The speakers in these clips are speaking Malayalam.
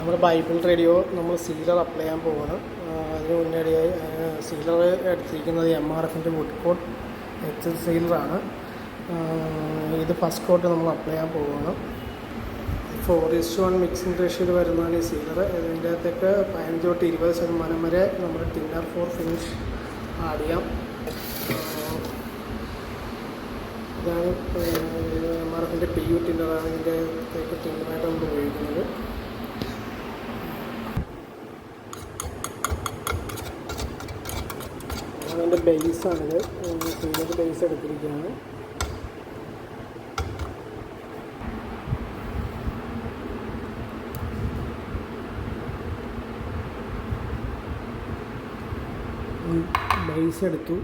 നമ്മുടെ ബൈബിൾ റേഡിയോ നമ്മൾ സീലർ അപ്ലൈ ചെയ്യാൻ പോവാണ്. അതിന് മുന്നേടിയായി സീലർ എടുത്തിരിക്കുന്നത് MRFൻ്റെ വുഡ് കോട്ട് എച്ച് സീലറാണ്. ഇത് ഫസ്റ്റ് കോട്ട് നമ്മൾ അപ്ലൈ ചെയ്യാൻ പോവുകയാണ്. 4:1 മിക്സിംഗ് റേഷ്യോയിൽ വരുന്നതാണ് ഈ സീലർ. ഇതിൻ്റെ അകത്തേക്ക് 15 തൊട്ട് 20% വരെ നമ്മുടെ ടിന്നർ ഫോർ ഫിനിഷ് ആഡ് ചെയ്യാം. ഇതാണ് MRFൻ്റെ PU ടിന്നറാണ്. ഇതിൻ്റെ അകത്തേക്ക് ടിന്നറായിട്ട് നമ്മൾ ഉപയോഗിക്കുന്നത്. അതിൻ്റെ ബേസാണിത്. സീലർ ബേസ് എടുത്തിരിക്കുകയാണ്. ബേസ് എടുത്തു.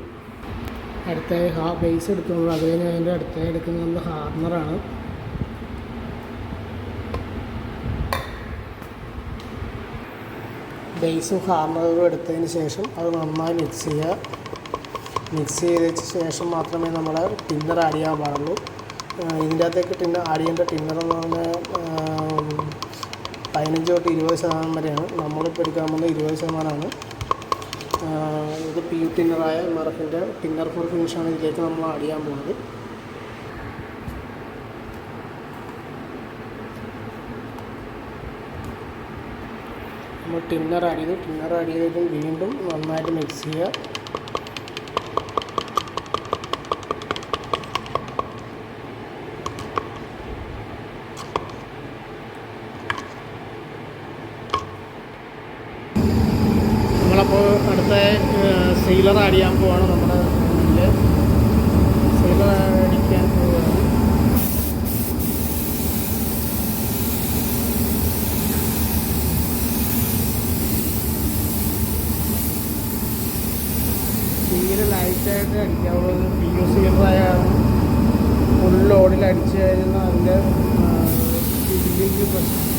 അടുത്തായി ബേസ് എടുത്തു. അത് കഴിഞ്ഞ് അതിൻ്റെ അടുത്തായി എടുക്കുന്നത് നമ്മൾ ഹാർണറാണ്. ബേസും ഹാർണറും എടുത്തതിന് ശേഷം അത് നന്നായി മിക്സ് ചെയ്യുക. മിക്സ് ചെയ്തതിന് ശേഷം മാത്രമേ നമ്മൾ ടിന്നർ ആഡ് ചെയ്യാൻ പാടുള്ളൂ. ഇതിൻ്റെ അകത്തേക്ക് ആഡ് ചെയ്യേണ്ട ടിന്നർ എന്ന് പറഞ്ഞാൽ 15 തൊട്ട് 20% വരെയാണ്. നമ്മളിപ്പോൾ എടുക്കാൻ പോകുന്നത് 20%. ഇത് PU ടിന്നറായ MRFൻ്റെ ടിന്നർ ഫോർ ഫിനിഷാണ് ഇതിലേക്ക് നമ്മൾ ആഡ് ചെയ്യാൻ പോകുന്നത്. നമ്മൾ ടിന്നർ ആഡ് ചെയ്തിട്ട് വീണ്ടും നന്നായിട്ട് മിക്സ് ചെയ്യുക. നമ്മളപ്പോൾ അടുത്ത സീലർ ആഡ് ചെയ്യാൻ പോവാണ്. നമ്മുടെ സീലർ അടിക്കാൻ പോവുകയാണ്. തീരെ ലൈറ്റായിട്ട് അടിക്കാവുള്ളൂ. PU സീലറായ ഫുൾ ലോഡിൽ അടിച്ചു കഴിഞ്ഞാൽ അതിൻ്റെ ഇതിലേക്ക് പ്രശ്നം.